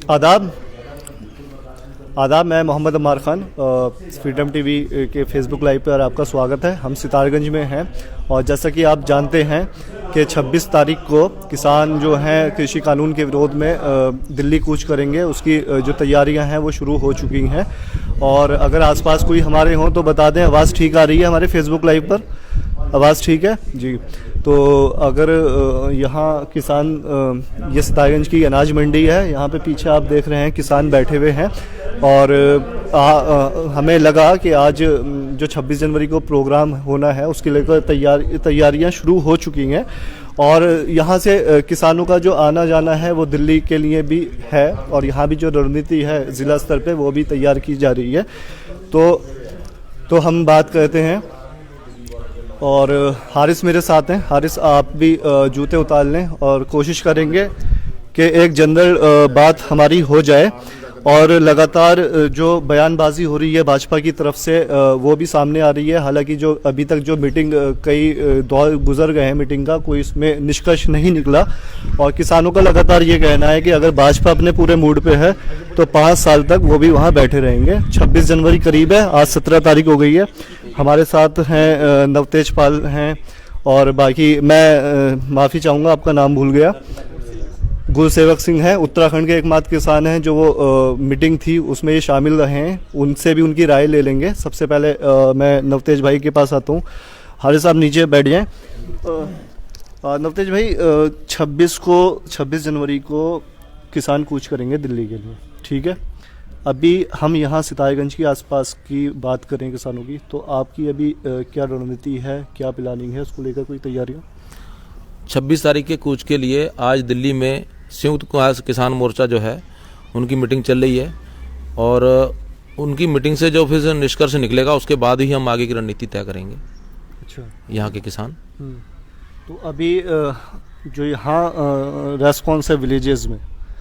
आदाब आदाब, मैं मोहम्मद अम्मार ख़ान, फ्रीडम टीवी के फेसबुक लाइव पर आपका स्वागत है। हम सितारगंज में हैं और जैसा कि आप जानते हैं कि 26 तारीख को किसान जो हैं कृषि कानून के विरोध में दिल्ली कूच करेंगे। उसकी जो तैयारियां हैं वो शुरू हो चुकी हैं। और अगर आसपास कोई हमारे हों तो बता दें, आवाज़ ठीक आ रही है हमारे फेसबुक लाइव पर? आवाज़ ठीक है जी। तो अगर यहाँ किसान, ये सितारगंज की अनाज मंडी है, यहाँ पे पीछे आप देख रहे हैं किसान बैठे हुए हैं। और हमें लगा कि आज जो 26 जनवरी को प्रोग्राम होना है उसके लेकर तैयारियां शुरू हो चुकी हैं। और यहाँ से किसानों का जो आना जाना है वो दिल्ली के लिए भी है। और यहाँ भी जो रणनीति है ज़िला स्तर पे वो भी तैयार की जा रही है। तो हम बात करते हैं। और हारिस मेरे साथ हैं। हारिस, आप भी जूते उतार लें और कोशिश करेंगे कि एक जनरल बात हमारी हो जाए। और लगातार जो बयानबाजी हो रही है भाजपा की तरफ से वो भी सामने आ रही है। हालांकि जो अभी तक जो मीटिंग कई दौर गुजर गए हैं मीटिंग का, कोई इसमें निष्कर्ष नहीं निकला। और किसानों का लगातार ये कहना है कि अगर भाजपा अपने पूरे मूड पे है तो 5 साल तक वो भी वहाँ बैठे रहेंगे। 26 जनवरी करीब है, आज 17 तारीख हो गई है। हमारे साथ हैं नवतेज पाल हैं और बाकी मैं माफ़ी चाहूँगा आपका नाम भूल गया, गुरसेवक सिंह हैं, उत्तराखंड के एकमात्र किसान हैं जो वो मीटिंग थी उसमें ये शामिल रहे हैं। उनसे भी उनकी राय ले लेंगे। सबसे पहले मैं नवतेज भाई के पास आता हूँ। हारिस साहब नीचे बैठ जाएं। नवतेज भाई, 26 जनवरी को किसान कूच करेंगे दिल्ली के लिए, ठीक है? अभी हम यहाँ सितारगंज के आसपास की बात करें किसानों की, तो आपकी अभी क्या रणनीति है, क्या प्लानिंग है, उसको लेकर कोई तैयारियाँ? 26 तारीख के कूच के लिए आज दिल्ली में संयुक्त किसान मोर्चा जो है उनकी मीटिंग चल रही है। और उनकी मीटिंग से जो फिर निष्कर्ष निकलेगा उसके बाद ही हम आगे की रणनीति तय करेंगे। अच्छा, यहाँ के किसान। तो अभी जो यहाँ रेस्पॉन्स है विलेजेस में,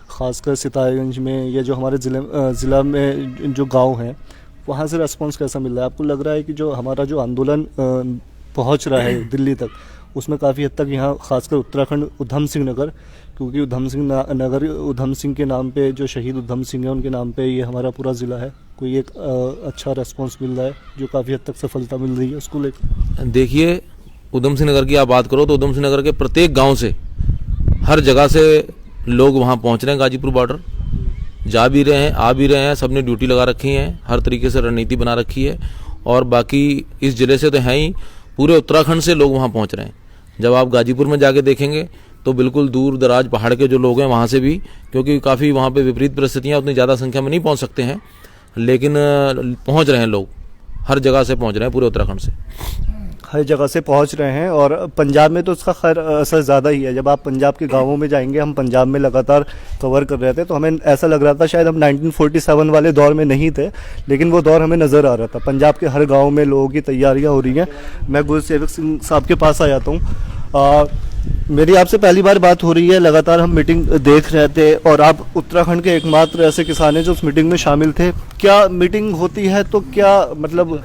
ख़ासकर सितारगंज में या जो हमारे ज़िला में जो गांव हैं, वहाँ से रेस्पॉन्स कैसा मिल रहा है? आपको लग रहा है कि जो हमारा जो आंदोलन पहुँच रहा है दिल्ली तक, उसमें काफ़ी हद तक यहाँ खासकर उत्तराखंड उधम सिंह नगर, क्योंकि उधम सिंह नगर उधम सिंह के नाम पे, जो शहीद उधम सिंह है उनके नाम पे ये हमारा पूरा ज़िला है, कोई एक अच्छा रेस्पॉन्स मिल रहा है जो काफ़ी हद तक सफलता मिल रही है उसको लेकर? देखिए, उधम सिंह नगर की आप बात करो तो उधम सिंह नगर के प्रत्येक गाँव से, हर जगह से लोग वहाँ पहुँच रहे हैं। गाजीपुर बॉर्डर जा भी रहे हैं, आ भी रहे हैं। सबने ड्यूटी लगा रखी है, हर तरीके से रणनीति बना रखी है। और बाकी इस ज़िले से तो हैं ही, पूरे उत्तराखंड से लोग वहाँ पहुँच रहे हैं। जब आप गाजीपुर में जाके देखेंगे तो बिल्कुल दूर दराज पहाड़ के जो लोग हैं वहाँ से भी, क्योंकि काफ़ी वहाँ पे विपरीत परिस्थितियाँ, उतनी ज़्यादा संख्या में नहीं पहुँच सकते हैं, लेकिन पहुँच रहे हैं लोग, हर जगह से पहुँच रहे हैं, पूरे उत्तराखंड से हर जगह से पहुंच रहे हैं। और पंजाब में तो इसका खैर असर ज़्यादा ही है। जब आप पंजाब के गांवों में जाएंगे, हम पंजाब में लगातार कवर कर रहे थे तो हमें ऐसा लग रहा था शायद हम 1947 वाले दौर में नहीं थे, लेकिन वो दौर हमें नज़र आ रहा था। पंजाब के हर गांव में लोगों की तैयारियां हो रही हैं। मैं गुरसेवक सिंह साहब के पास आ जाता हूँ। मेरी आपसे पहली बार बात हो रही है, लगातार हम मीटिंग देख रहे थे और आप उत्तराखंड के एकमात्र ऐसे किसान हैं जो उस मीटिंग में शामिल थे। क्या मीटिंग होती है तो क्या मतलब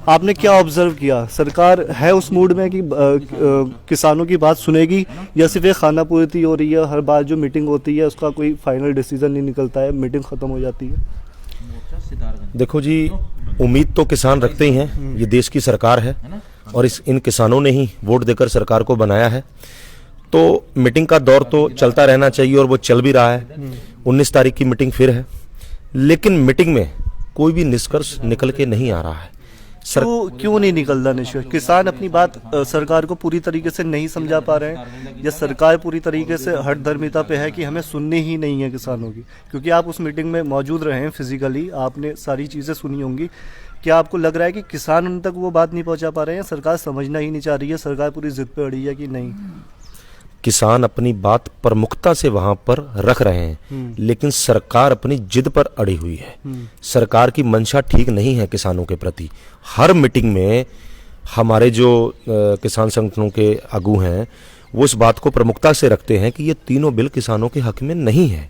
आपने क्या ऑब्जर्व किया? सरकार है उस मूड में कि किसानों की बात सुनेगी, या सिर्फ एक खाना पूर्ति हो रही है? हर बार जो मीटिंग होती है उसका कोई फाइनल डिसीजन नहीं निकलता है, मीटिंग खत्म हो जाती है। देखो जी, उम्मीद तो किसान रखते ही हैं। ये देश की सरकार है और इन किसानों ने ही वोट देकर सरकार को बनाया है। तो मीटिंग का दौर तो चलता रहना चाहिए और वो चल भी रहा है। 19 तारीख की मीटिंग फिर है, लेकिन मीटिंग में कोई भी निष्कर्ष निकल के नहीं आ रहा है। क्यों नहीं निकल रहा निष्कर्ष? किसान अपनी बात सरकार को पूरी तरीके से नहीं समझा पा रहे हैं, या सरकार पूरी तरीके से हठधर्मिता पे है कि हमें सुननी ही नहीं है किसानों की? क्योंकि आप उस मीटिंग में मौजूद रहे हैं, फिजिकली आपने सारी चीज़ें सुनी होंगी। क्या आपको लग रहा है कि किसान उन तक वो बात नहीं पहुंचा पा रहे हैं, सरकार समझना ही नहीं चाह रही है, सरकार पूरी जिद पे अड़ी है कि नहीं? किसान अपनी बात प्रमुखता से वहां पर रख रहे हैं, लेकिन सरकार अपनी जिद पर अड़ी हुई है। सरकार की मंशा ठीक नहीं है किसानों के प्रति। हर मीटिंग में हमारे जो किसान संगठनों के आगू हैं वो इस बात को प्रमुखता से रखते हैं कि ये तीनों बिल किसानों के हक में नहीं है।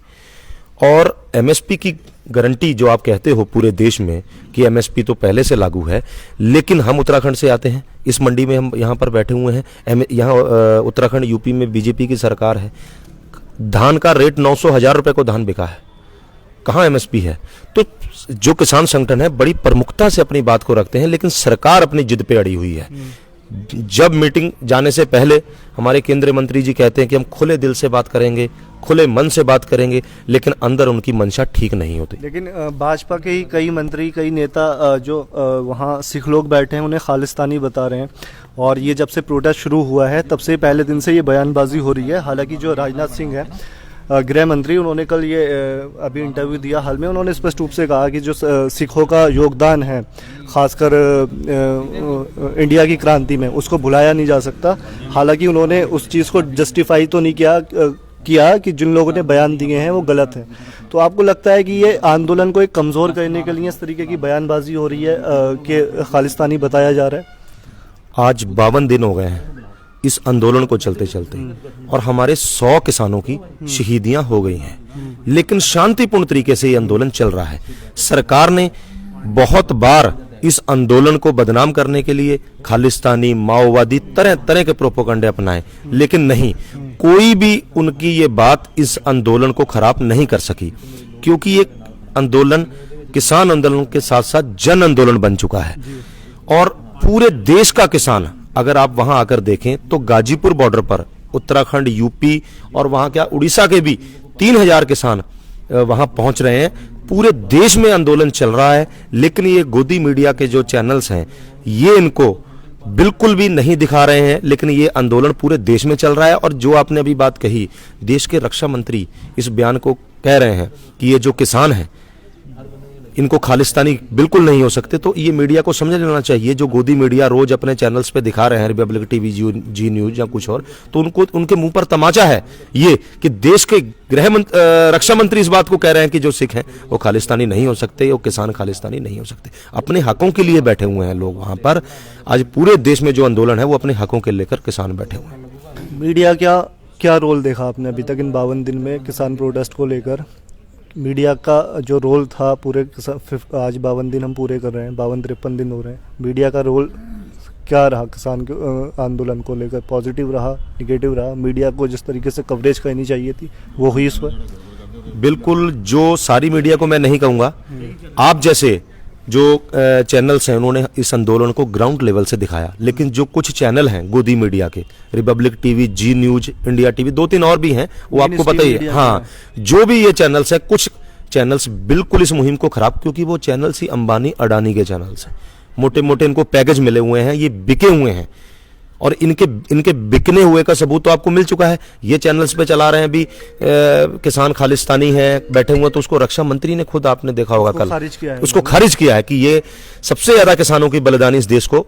और एमएसपी की गारंटी जो आप कहते हो पूरे देश में कि एमएसपी तो पहले से लागू है, लेकिन हम उत्तराखंड से आते हैं, इस मंडी में हम यहाँ पर बैठे हुए हैं, यहाँ उत्तराखंड यूपी में बीजेपी की सरकार है, धान का रेट 900,000 रुपए को धान बिका है, कहाँ एमएसपी है? तो जो किसान संगठन है बड़ी प्रमुखता से अपनी बात को रखते हैं, लेकिन सरकार अपनी जिद पे अड़ी हुई है। जब मीटिंग जाने से पहले हमारे केंद्रीय मंत्री जी कहते हैं कि हम खुले दिल से बात करेंगे, खुले मन से बात करेंगे, लेकिन अंदर उनकी मंशा ठीक नहीं होती। लेकिन भाजपा के ही कई मंत्री, कई नेता जो वहाँ सिख लोग बैठे हैं उन्हें खालिस्तानी बता रहे हैं, और ये जब से प्रोटेस्ट शुरू हुआ है तब से पहले दिन से ये बयानबाजी हो रही है। हालांकि जो राजनाथ सिंह है गृह मंत्री, उन्होंने कल ये अभी इंटरव्यू दिया हाल में, उन्होंने स्पष्ट रूप से कहा कि जो सिखों का योगदान है खासकर इंडिया की क्रांति में, उसको भुलाया नहीं जा सकता। हालांकि उन्होंने उस चीज़ को जस्टिफाई तो नहीं किया कि जिन लोगों ने बयान दिए हैं वो गलत है। तो आपको लगता है कि ये आंदोलन को एक कमज़ोर करने के लिए इस तरीके की बयानबाजी हो रही है कि खालिस्तानी बताया जा रहा है? आज 52 दिन हो गए हैं इस आंदोलन को चलते चलते, और हमारे 100 किसानों की शहीदियां हो गई हैं, लेकिन शांतिपूर्ण तरीके से ये आंदोलन चल रहा है। सरकार ने बहुत बार इस आंदोलन को बदनाम करने के लिए खालिस्तानी, माओवादी, तरह तरह के प्रोपोगंडे अपनाए, लेकिन नहीं, कोई भी उनकी ये बात इस आंदोलन को खराब नहीं कर सकी, क्योंकि ये आंदोलन किसान आंदोलन के साथ साथ जन आंदोलन बन चुका है। और पूरे देश का किसान, अगर आप वहां आकर देखें तो गाजीपुर बॉर्डर पर उत्तराखंड, यूपी और वहां क्या उड़ीसा के भी 3000 किसान वहां पहुंच रहे हैं। पूरे देश में आंदोलन चल रहा है, लेकिन ये गोदी मीडिया के जो चैनल्स हैं ये इनको बिल्कुल भी नहीं दिखा रहे हैं, लेकिन ये आंदोलन पूरे देश में चल रहा है। और जो आपने अभी बात कही, देश के रक्षा मंत्री इस बयान को कह रहे हैं कि ये जो किसान हैं इनको खालिस्तानी बिल्कुल नहीं हो सकते, तो ये मीडिया को समझ लेना चाहिए। जो गोदी मीडिया रोज अपने चैनल्स पे दिखा रहे हैं, रिपब्लिक टीवी, जी न्यूज या कुछ और, तो उनको उनके मुंह पर तमाचा है ये कि देश के रक्षा मंत्री इस बात को कह रहे हैं कि जो सिख हैं वो खालिस्तानी नहीं हो सकते, वो किसान खालिस्तानी नहीं हो सकते। अपने हकों के लिए बैठे हुए हैं लोग वहां पर। आज पूरे देश में जो आंदोलन है वो अपने हकों के लेकर किसान बैठे हुए हैं। मीडिया क्या रोल देखा आपने अभी तक इन 52 दिन में किसान प्रोटेस्ट को लेकर? मीडिया का जो रोल था पूरे आज 52 दिन हम पूरे कर रहे हैं, 52-53 दिन हो रहे हैं, मीडिया का रोल क्या रहा किसान के आंदोलन को लेकर? पॉजिटिव रहा, निगेटिव रहा? मीडिया को जिस तरीके से कवरेज करनी चाहिए थी वो हुई इस पर? बिल्कुल, जो सारी मीडिया को मैं नहीं कहूँगा, आप जैसे जो चैनल्स हैं उन्होंने इस आंदोलन को ग्राउंड लेवल से दिखाया, लेकिन जो कुछ चैनल हैं गोदी मीडिया के, रिपब्लिक टीवी, जी न्यूज, इंडिया टीवी, 2-3 और भी हैं, वो आपको पता ही है। हाँ, जो भी ये चैनल्स हैं, कुछ चैनल्स बिल्कुल इस मुहिम को खराब, क्योंकि वो चैनल्स ही अंबानी अडानी के चैनल्स हैं, मोटे मोटे इनको पैकेज मिले हुए हैं, ये बिके हुए हैं, और इनके बिकने हुए का सबूत तो आपको मिल चुका है। ये चैनल्स पे चला रहे हैं अभी किसान खालिस्तानी है बैठे हुए, तो उसको रक्षा मंत्री ने खुद, आपने देखा होगा कल, उसको खारिज किया है कि ये सबसे ज्यादा किसानों की बलिदानी इस देश को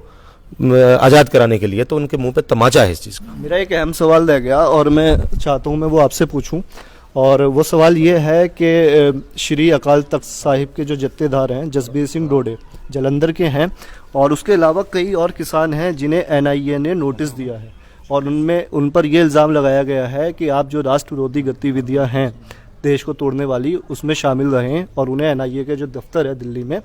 आजाद कराने के लिए, तो उनके मुंह पे तमाचा है इस चीज का। मेरा एक अहम सवाल रह गया और मैं चाहता हूं मैं वो आपसे पूछूं, और वो सवाल ये है कि श्री अकाल तख्त साहिब के जो जत्थेदार हैं जसबीर सिंह डोडे जलंधर के हैं, और उसके अलावा कई और किसान हैं जिन्हें एनआईए ने नोटिस दिया है, और उन पर यह इल्ज़ाम लगाया गया है कि आप जो राष्ट्र विरोधी गतिविधियां हैं देश को तोड़ने वाली, उसमें शामिल रहें, और उन्हें एनआईए के जो दफ्तर है दिल्ली में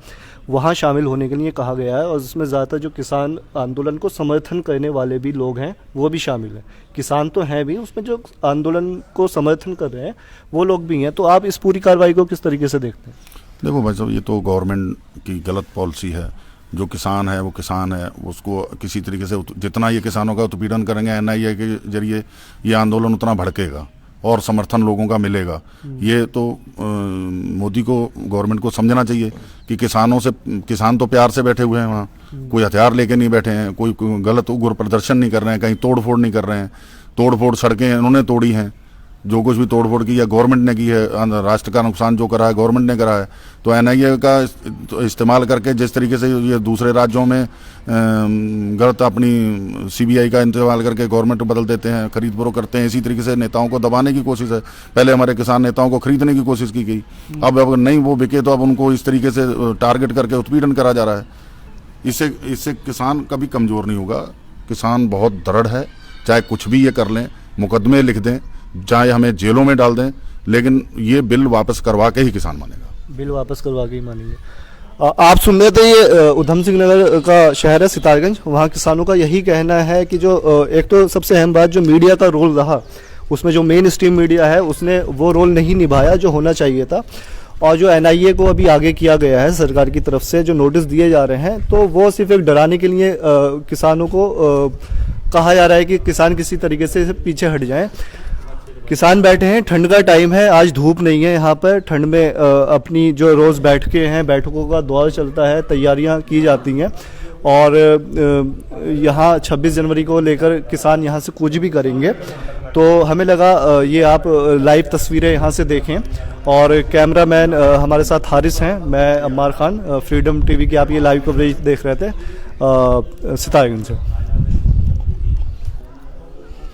वहाँ शामिल होने के लिए कहा गया है। और इसमें ज़्यादातर जो किसान आंदोलन को समर्थन करने वाले भी लोग हैं वो भी शामिल हैं, किसान तो हैं भी, उसमें जो आंदोलन को समर्थन कर रहे हैं वो लोग भी हैं। तो आप इस पूरी कार्रवाई को किस तरीके से देखते हैं? देखो भाई साहब, ये तो गवर्नमेंट की गलत पॉलिसी है। जो किसान है वो किसान है, उसको किसी तरीके से जितना ये किसानों का उत्पीड़न करेंगे एनआईए के जरिए, ये आंदोलन उतना भड़केगा और समर्थन लोगों का मिलेगा। ये तो मोदी को, गवर्नमेंट को समझना चाहिए कि किसान तो प्यार से बैठे हुए हैं वहाँ, कोई हथियार लेके नहीं बैठे हैं, कोई गलत उग्र प्रदर्शन नहीं कर रहे हैं, कहीं तोड़ फोड़ नहीं कर रहे हैं। तोड़ फोड़ सड़कें उन्होंने तोड़ी हैं, जो कुछ भी तोड़ फोड़ की या गवर्नमेंट ने की है, राष्ट्र का नुकसान जो करा है गवर्नमेंट ने करा है। तो एनआईए का इस्तेमाल करके जिस तरीके से ये दूसरे राज्यों में गलत अपनी सीबीआई का इस्तेमाल करके गवर्नमेंट बदल देते हैं, खरीद फरोख्त करते हैं, इसी तरीके से नेताओं को दबाने की कोशिश है। पहले हमारे किसान नेताओं को खरीदने की कोशिश की गई, अब अगर नहीं वो बिके तो अब उनको इस तरीके से टारगेट करके उत्पीड़न करा जा रहा है। इससे किसान कभी कमज़ोर नहीं होगा। किसान बहुत दृढ़ है, चाहे कुछ भी ये कर लें, मुकदमे लिख दें, चाहे हमें जेलों में डाल दें, लेकिन ये बिल वापस करवा के ही किसान मानेगा। बिल वापस करवा के ही मानेंगे। आप सुन रहे थे, ये उधम सिंह नगर का शहर है सितारगंज। वहाँ किसानों का यही कहना है कि जो एक तो सबसे अहम बात, जो मीडिया का रोल रहा, उसमें जो मेन स्ट्रीम मीडिया है उसने वो रोल नहीं निभाया जो होना चाहिए था। और जो NIA को अभी आगे किया गया है सरकार की तरफ से, जो नोटिस दिए जा रहे हैं, तो वो सिर्फ एक डराने के लिए किसानों को कहा जा रहा है कि किसान किसी तरीके से पीछे हट जाएं। किसान बैठे हैं, ठंड का टाइम है, आज धूप नहीं है यहाँ पर। ठंड में अपनी जो रोज़ बैठकों का दौर चलता है, तैयारियाँ की जाती हैं। और यहाँ 26 जनवरी को लेकर किसान यहाँ से कुछ भी करेंगे। तो हमें लगा ये आप लाइव तस्वीरें यहाँ से देखें। और कैमरामैन हमारे साथ हारिस हैं, मैं अम्मार खान, फ्रीडम TV की आप ये लाइव कवरेज देख रहे थे सितारगंज से।